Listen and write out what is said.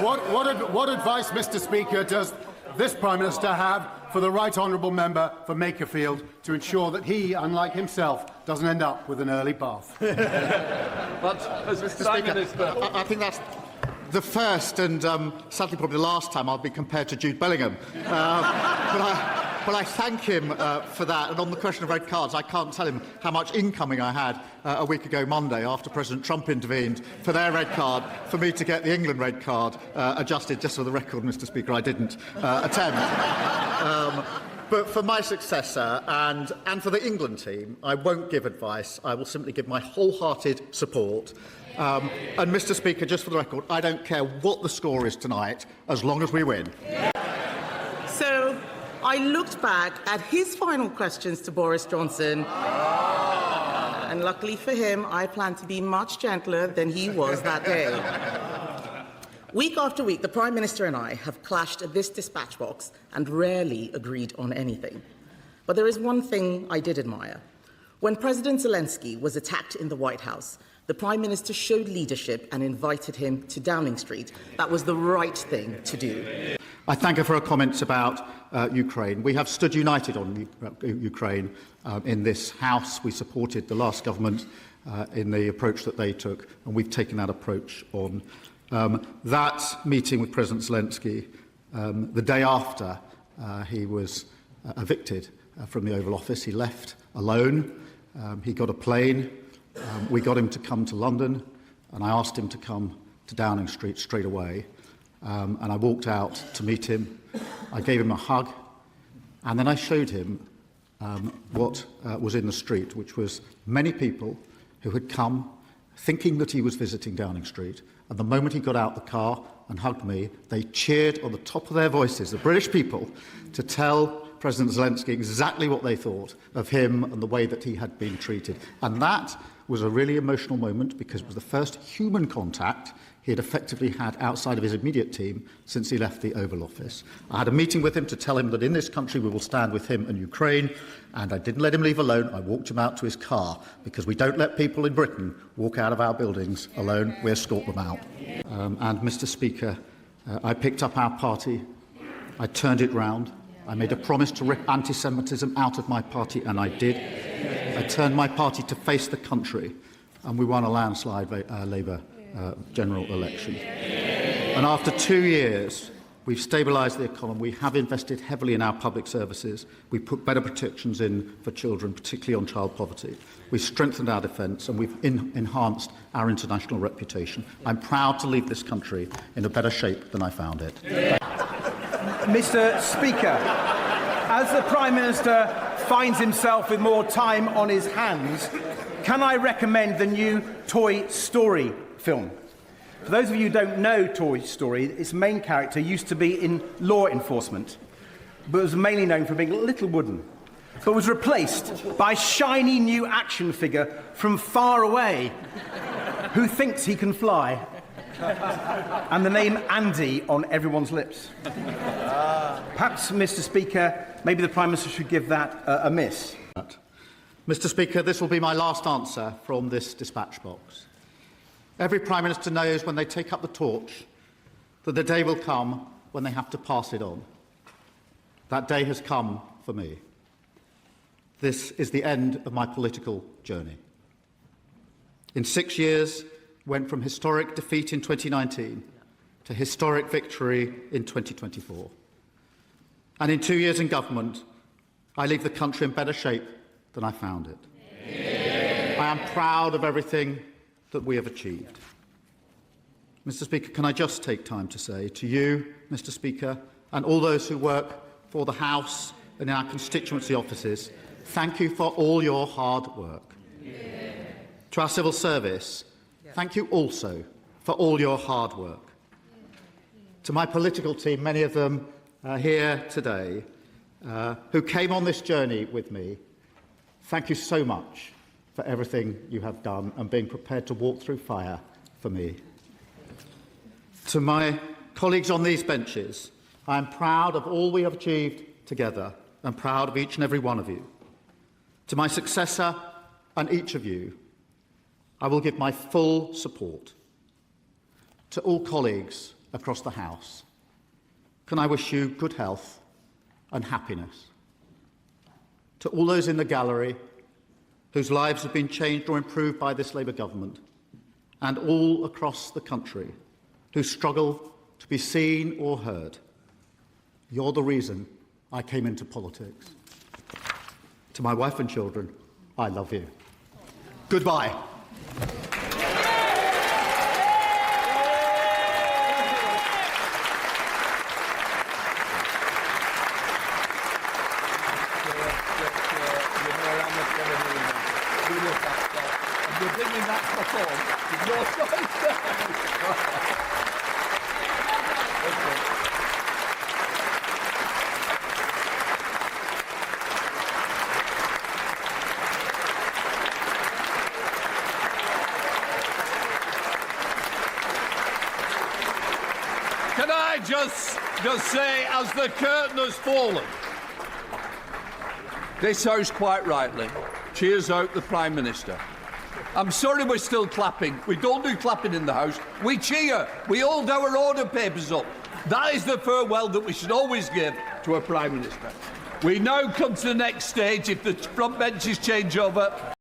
What advice, Mr. Speaker, does this Prime Minister have for the Right Honourable Member for Makerfield to ensure that he, unlike himself, doesn't end up with an early bath? But, as Mr. Speaker, I think that's the first and sadly probably the last time I'll be compared to Jude Bellingham. But I thank him for that. And on the question of red cards, I can't tell him how much incoming I had a week ago Monday after President Trump intervened for their red card, for me to get the England red card adjusted. Just for the record, Mr. Speaker, I didn't attempt. But for my successor and for the England team, I won't give advice. I will simply give my wholehearted support. And, Mr. Speaker, just for the record, I don't care what the score is tonight, as long as we win. So I looked back at his final questions to Boris Johnson, and luckily for him, I plan to be much gentler than he was that day. Week after week, the Prime Minister and I have clashed at this dispatch box and rarely agreed on anything. But there is one thing I did admire. When President Zelensky was attacked in the White House, the Prime Minister showed leadership and invited him to Downing Street. That was the right thing to do. I thank her for her comments about Ukraine. We have stood united on Ukraine in this House. We supported the last government in the approach that they took, and we've taken that approach on. That meeting with President Zelensky, the day after he was evicted from the Oval Office, he left alone. He got a plane. We got him to come to London, and I asked him to come to Downing Street straight away. And I walked out to meet him. I gave him a hug, and then I showed him what was in the street, which was many people who had come thinking that he was visiting Downing Street. And the moment he got out the car and hugged me, they cheered on the top of their voices, the British people, to tell President Zelensky exactly what they thought of him and the way that he had been treated. And that was a really emotional moment, because it was the first human contact he had effectively had outside of his immediate team since he left the Oval Office. I had a meeting with him to tell him that in this country we will stand with him and Ukraine, and I didn't let him leave alone. I walked him out to his car, because we don't let people in Britain walk out of our buildings alone. We escort them out. And, Mr. Speaker, I picked up our party. I turned it round. I made a promise to rip anti-Semitism out of my party, and I did. I turned my party to face the country, and we won a landslide Labour general election. And after 2 years, we've stabilised the economy. We have invested heavily in our public services. We put better protections in for children, particularly on child poverty. We've strengthened our defence, and we've enhanced our international reputation. I'm proud to leave this country in a better shape than I found it. Mr. Speaker, as the Prime Minister finds himself with more time on his hands, can I recommend the new Toy Story film? For those of you who don't know Toy Story, its main character used to be in law enforcement, but was mainly known for being a little wooden, but was replaced by a shiny new action figure from far away who thinks he can fly. And the name Andy on everyone's lips. Perhaps, Mr. Speaker, maybe the Prime Minister should give that a miss. Mr. Speaker, this will be my last answer from this dispatch box. Every Prime Minister knows when they take up the torch that the day will come when they have to pass it on. That day has come for me. This is the end of my political journey. In 6 years, went from historic defeat in 2019 to historic victory in 2024. And in 2 years in government, I leave the country in better shape than I found it. Yeah. I am proud of everything that we have achieved. Mr. Speaker, can I just take time to say to you, Mr. Speaker, and all those who work for the House and in our constituency offices, thank you for all your hard work. Yeah. To our civil service, thank you also for all your hard work. To my political team, many of them here today, who came on this journey with me, thank you so much for everything you have done and being prepared to walk through fire for me. To my colleagues on these benches, I am proud of all we have achieved together and proud of each and every one of you. To my successor and each of you, I will give my full support. To all colleagues across the House, can I wish you good health and happiness. To all those in the gallery whose lives have been changed or improved by this Labour government, and all across the country who struggle to be seen or heard, you're the reason I came into politics. To my wife and children, I love you. Goodbye. You're bringing that stuff on. It's your choice. Can I just say, as the curtain has fallen, this House quite rightly cheers out the Prime Minister. I'm sorry we're still clapping. We don't do clapping in the House. We cheer. We hold our order papers up. That is the farewell that we should always give to a Prime Minister. We now come to the next stage. If the front benches change over,